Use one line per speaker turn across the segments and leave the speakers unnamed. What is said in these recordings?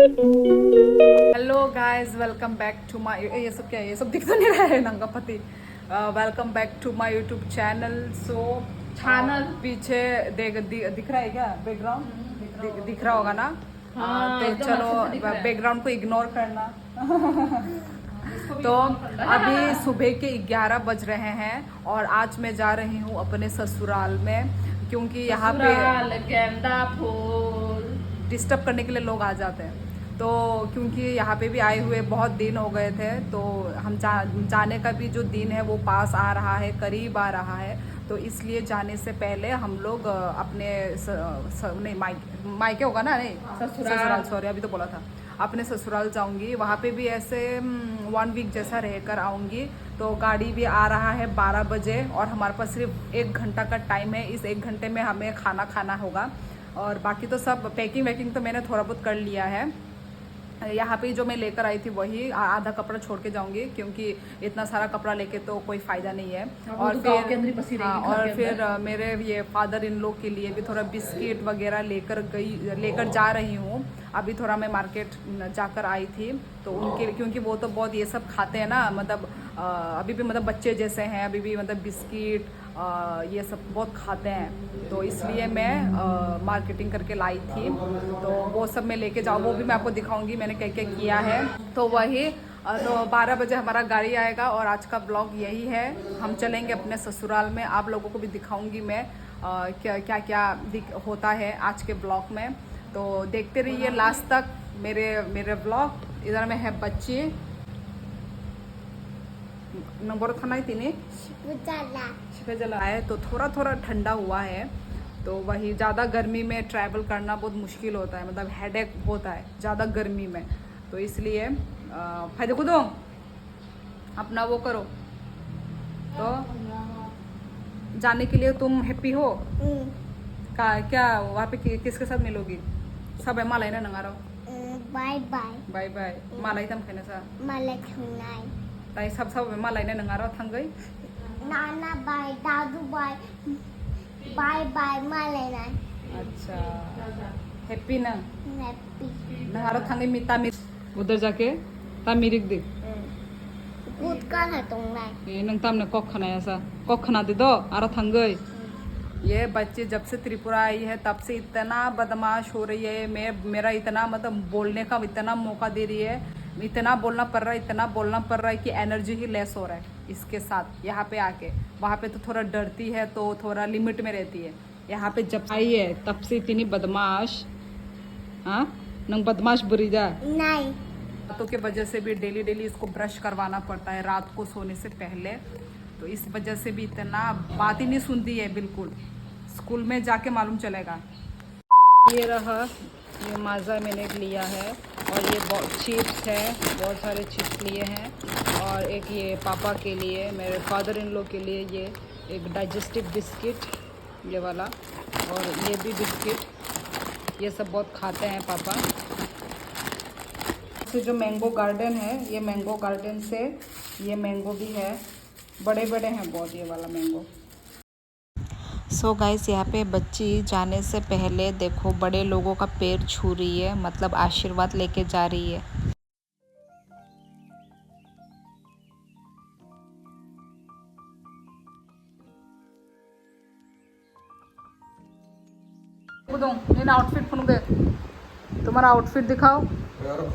Hello guys, welcome back to my, ये सब क्या है, ये सब दिख तो नहीं रहा है नंगा पति। Welcome back to my YouTube channel. So channel पीछे दिख रहा है क्या बैकग्राउंड? दिख रहा होगा ना?
हाँ,
तो
एकदम
चलो
अच्छे से दिख रहा है।
बैकग्राउंड को इग्नोर करना। तो अभी सुबह के 11 बज रहे हैं और आज मैं जा रही हूँ अपने ससुराल में, क्योंकि यहाँ पे
ससुराल गेंदा फूल।
डिस्टर्ब करने के लिए लोग आ जाते हैं। तो क्योंकि यहाँ पे भी आए हुए बहुत दिन हो गए थे, तो हम जाने का भी जो दिन है वो पास आ रहा है, करीब आ रहा है। तो इसलिए जाने से पहले हम लोग अपने नहीं, मायके होगा ना, नहीं ससुराल, सॉरी अभी तो बोला था। अपने ससुराल जाऊंगी, वहाँ पे भी ऐसे 1 वीक जैसा रहकर आऊँगी। तो गाड़ी भी आ रहा है 12 बजे और हमारे पास सिर्फ 1 घंटा का टाइम है। इस 1 घंटे में हमें खाना खाना होगा और बाकी तो सब पैकिंग वैकिंग तो मैंने थोड़ा बहुत कर लिया है। यहाँ पे जो मैं लेकर आई थी वही आधा कपड़ा छोड़ के जाऊंगी, क्योंकि इतना सारा कपड़ा लेके तो कोई फ़ायदा नहीं है। और फिर मेरे ये फादर इन लोग के लिए भी थोड़ा बिस्किट वगैरह लेकर जा रही हूँ। अभी थोड़ा मैं मार्केट जाकर आई थी, तो उनके, क्योंकि वो तो बहुत ये सब खाते हैं ना, मतलब अभी भी मतलब बच्चे जैसे हैं, अभी भी मतलब बिस्किट ये सब बहुत खाते हैं। तो इसलिए मैं मार्केटिंग करके लाई थी, तो वो सब मैं लेके जाऊँ, वो भी मैं आपको दिखाऊंगी मैंने क्या क्या किया है। तो वही तो 12 बजे हमारा गाड़ी आएगा और आज का ब्लॉग यही है। हम चलेंगे अपने ससुराल में, आप लोगों को भी दिखाऊंगी मैं क्या क्या क्या होता है आज के ब्लॉग में। तो देखते रहिए लास्ट तक मेरे ब्लॉग। इधर में है बच्चे नंबर खाना ही तीन शिफे जला है, तो थोड़ा थोड़ा ठंडा हुआ है। तो वही ज़्यादा गर्मी में ट्रैवल करना बहुत मुश्किल होता है, मतलब हेडेक होता है ज़्यादा गर्मी में। तो इसलिए फायदे को दो अपना वो करो। तो जाने के लिए तुम हैप्पी हो क्या? वहाँ पे किसके साथ मिलोगी? सब है माला ना नंगा रहो।
बाय बाय
बाय बाय माला तम खेने सा
माला थांनाय
ताई सब माला नंगा रहो थंग गई
नाना बाय दादू बाय बाय बाय माला नाय।
अच्छा हैप्पी ना
हैप्पी
नंगा रहो थंग मिता मिर उधर जाके ता मिरिक दे
कूद का है तुमने
ये नंग तामने कॉक खाना ऐसा कॉक खाना दे दो आरा थंग गई। ये बच्चे जब से त्रिपुरा आई है तब से इतना बदमाश हो रही है। मेरा इतना मतलब बोलने का इतना मौका दे रही है, इतना बोलना पड़ रहा है, इतना बोलना पड़ रहा है कि एनर्जी ही लेस हो रहा है इसके साथ। यहाँ पे आके वहाँ पे तो थोड़ा डरती है, तो थोड़ा लिमिट में रहती है। यहाँ पे जब आई है तब से इतनी बदमाश। हाँ नंग बदमाश बुरी जा
नहीं।
बातों के वजह से भी डेली डेली इसको ब्रश करवाना पड़ता है रात को सोने से पहले। तो इस वजह से भी इतना बात ही नहीं सुनती है बिल्कुल। स्कूल में जाके मालूम चलेगा। ये रहा, ये माज़ा मैंने लिया है और ये चिप्स है, बहुत सारे चिप्स लिए हैं। और एक ये पापा के लिए, मेरे फादर इन लोग के लिए ये एक डाइजेस्टिव बिस्किट ये वाला, और ये भी बिस्किट, ये सब बहुत खाते हैं पापा। से जो मैंगो गार्डन है, ये मैंगो गार्डन से ये मैंगो भी है, बड़े बड़े हैं बहुत ये वाला मैंगो।
सो गाइस, यहाँ पे बच्ची जाने से पहले देखो बड़े लोगों का पैर छू रही है, मतलब आशीर्वाद लेके जा रही है।
आउटफिट फुनगे, तुम्हारा आउटफिट दिखाओ।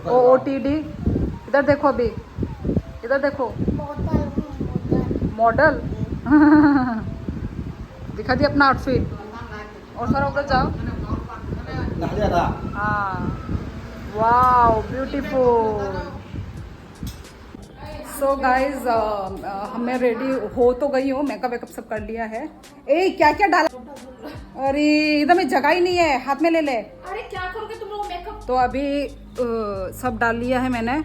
OOTD इधर देखो, अभी इधर देखो, मॉडल दिखा दी अपना आउटफिट। और सर उधर जाओ। हाँ वाओ ब्यूटीफुल। सो गाइज मैं रेडी हो तो गई हूँ, मेकअप वेकअप सब कर लिया है। ए क्या क्या डाला? अरे इधर में जगह ही नहीं है, हाथ में ले ले।
अरे क्या करोगे तुम लोग मेकअप?
तो अभी सब डाल लिया है मैंने,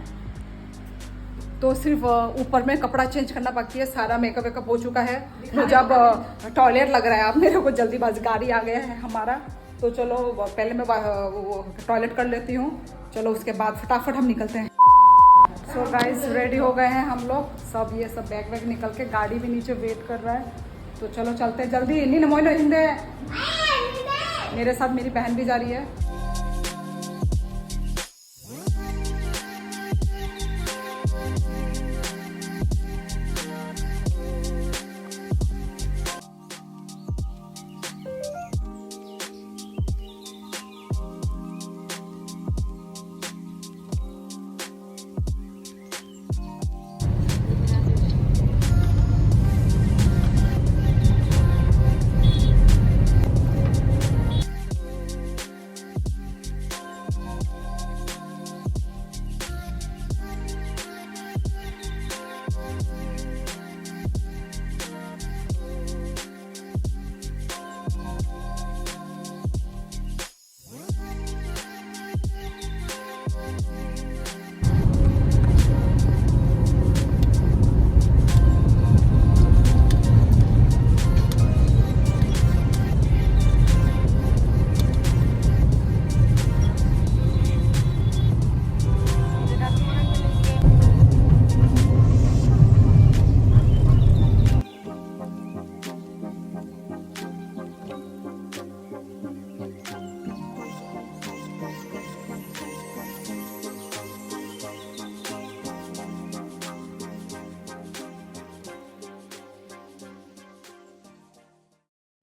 तो सिर्फ ऊपर में कपड़ा चेंज करना बाकी है। सारा मेकअप वेकअप हो चुका है। मुझे अब टॉयलेट लग रहा है, अब मेरे को जल्दीबाजी, गाड़ी आ गया है हमारा। तो चलो पहले मैं टॉयलेट कर लेती हूँ, चलो उसके बाद फटाफट हम निकलते हैं। सो गाइस रेडी हो गए हैं हम लोग सब, ये सब बैग वैग निकल के, गाड़ी भी नीचे वेट कर रहा है। तो चलो चलते हैं जल्दी। नहीं मोइनो हिंदे, मेरे साथ मेरी बहन भी जा रही है।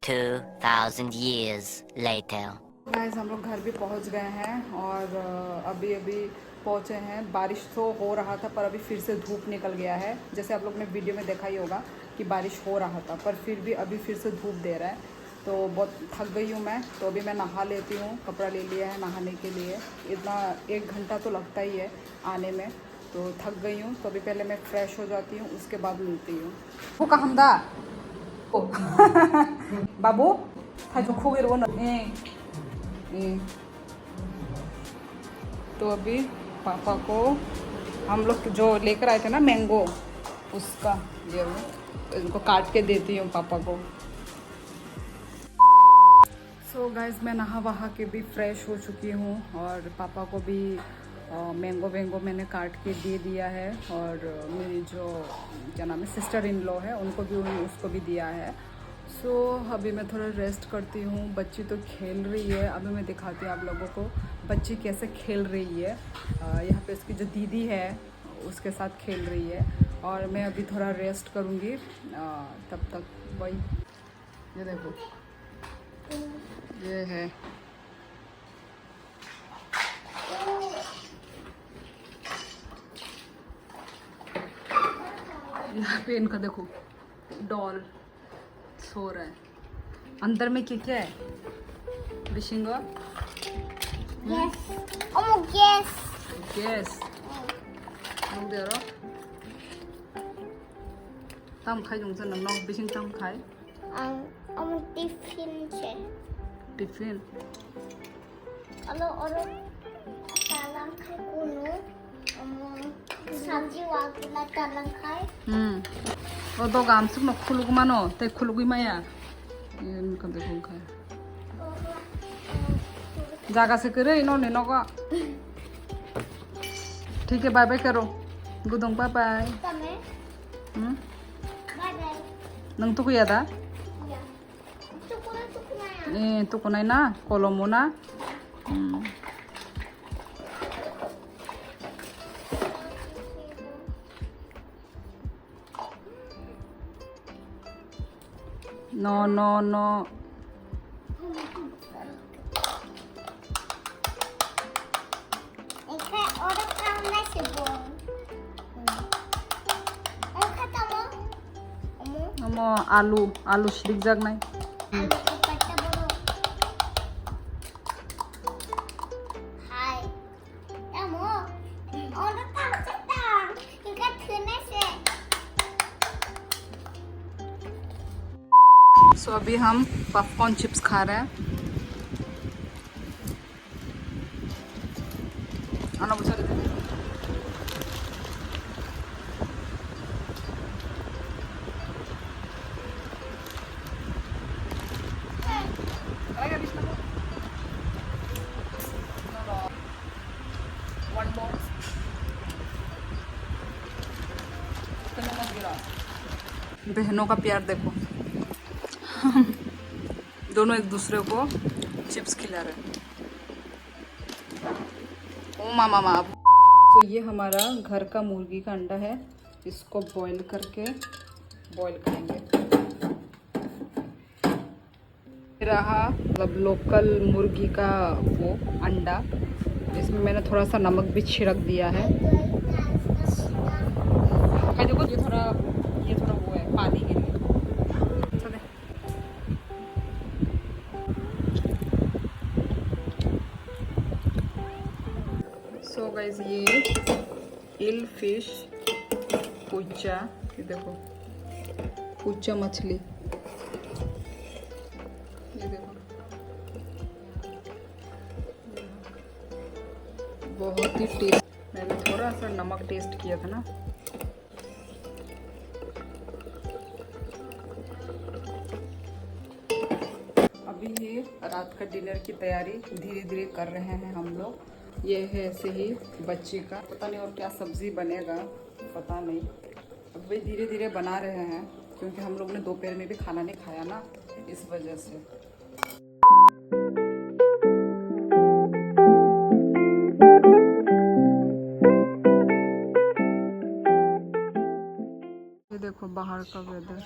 2,000 years later.
गाइस हम लोग घर भी पहुंच गए हैं और अभी अभी पहुंचे हैं। बारिश तो हो रहा था पर अभी फिर से धूप निकल गया है। जैसे आप लोग ने वीडियो में देखा ही होगा कि बारिश हो रहा था पर फिर भी अभी फिर से धूप दे रहा है। तो बहुत थक गई हूँ मैं, तो अभी मैं नहा लेती हूँ। कपड़ा ले लिया है नहाने के लिए, इतना 1 घंटा तो लगता ही है आने में, तो थक गई हूँ। तो अभी पहले मैं फ़्रेश हो जाती हूँ, उसके बाद मिलती हूँ। वो कहमदा बाबू था जो खो गए। तो अभी पापा को हम लोग जो लेकर आए थे ना मैंगो, उसका ये इनको काट के देती हूँ पापा को। सो गाइस मैं नहा वहा के भी फ्रेश हो चुकी हूँ और पापा को भी मैंगो वेंगो मैंने काट के दे दिया है। और मेरी जो क्या नाम है सिस्टर इन लॉ है उनको भी उसको भी दिया है। सो अभी मैं थोड़ा रेस्ट करती हूँ। बच्ची तो खेल रही है, अभी मैं दिखाती हूँ आप लोगों को बच्ची कैसे खेल रही है। यहाँ पे इसकी जो दीदी है उसके साथ खेल रही है और मैं अभी थोड़ा रेस्ट करूँगी। तब तक वही ये देखो ये है। यहाँ पे इनका देखो डॉल सो रहा है। अंदर में क्या क्या है बिशिंगा?
Yes. Oh, yes.
गैस दे रहा तम खाई जोंसे नंग बिशिंग तम खाई
Tiffin છે.
Tiffin
Alo, talang khai kuno. Sabji wagila talang khai.
और दो गाम से मत खुलुग मानो ते खुलुगी माया ये इनका देखो खाए जागा से करे इन्होंने नौका। ठीक है बाय बाय करो गुदोंग bye bye.
Tame. Bye bye.
नंग तो कुया दा
Ya. Tukuna ya.
तो को ना कलमो ना no no no
Ikai orang kamu sebon. Kata mo?
हम आलू आलू शिरिक जाग नहीं
Ano ipata boro. Hai. Tamo. Orang kamu sedang. Ikai kena se.
सो अभी हम पॉपकॉर्न चिप्स खा रहे हैं। आना बुझा रहे थे। बहनों का प्यार देखो दोनों एक दूसरे को चिप्स खिला रहे हैं। ओ मामा माँ। तो ये हमारा घर का मुर्गी का अंडा है, इसको बॉईल करके बॉईल करेंगे। रहा मतलब लोकल मुर्गी का वो अंडा, इसमें मैंने थोड़ा सा नमक भी छिड़क दिया है। देखो ये थोड़ा वो है पानी के लिए। सो गाइस ये इल फिश पुच्चा, ये देखो पुच्चा मछली, ये देखो बहुत ही टेस्ट। मैंने थोड़ा सा नमक टेस्ट किया था ना। अभी ये रात का डिनर की तैयारी धीरे धीरे कर रहे हैं हम लोग। ये है ऐसे ही बच्ची का, पता नहीं और क्या सब्जी बनेगा पता नहीं। अभी धीरे धीरे बना रहे हैं क्योंकि हम लोग ने दोपहर में भी खाना नहीं खाया ना, इस वजह से। ये देखो बाहर का वेदर,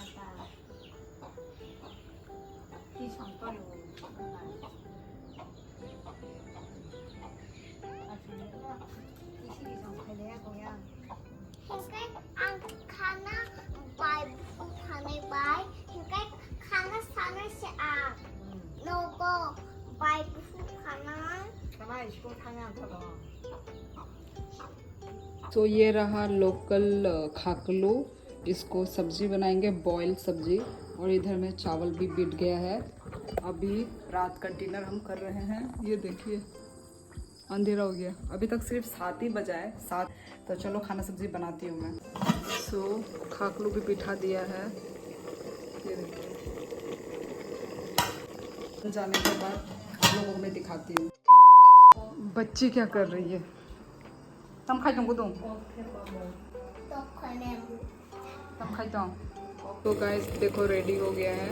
तो ये रहा लोकल खाकलू, इसको सब्जी बनाएंगे, बॉयल सब्जी। और इधर में चावल भी बिट गया है। अभी रात का डिनर हम कर रहे हैं। ये देखिए अंधेरा हो गया, अभी तक सिर्फ 7 ही बजा है, 7। तो चलो खाना सब्जी बनाती हूँ मैं। सो खाकलू भी बिठा दिया है, ये देखिए। जाने के बाद आप लोगों को मैं दिखाती हूँ बच्ची क्या कर रही है। तम खाई तुमको दूँ,
तो खाने
तम खाई तो गाइस देखो रेडी हो गया है।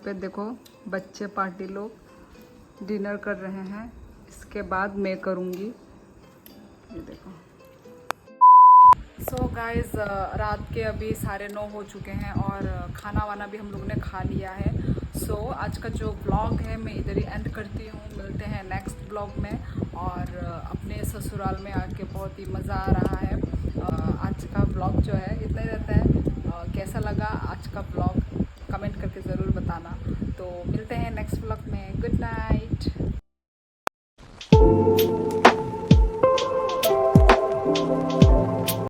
पे देखो बच्चे पार्टी लोग डिनर कर रहे हैं, इसके बाद मैं करूँगी। ये देखो। सो गाइस रात के अभी 9:30 हो चुके हैं और खाना वाना भी हम लोग ने खा लिया है। सो आज का जो ब्लॉग है मैं इधर ही एंड करती हूँ। मिलते हैं नेक्स्ट ब्लॉग में। और अपने ससुराल में आके बहुत ही मज़ा आ रहा है। आज का ब्लॉग जो है इतना ही रहता है। कैसा लगा आज का ब्लॉग कमेंट करके ज़रूर बताना। तो मिलते हैं नेक्स्ट ब्लॉग में। Good night.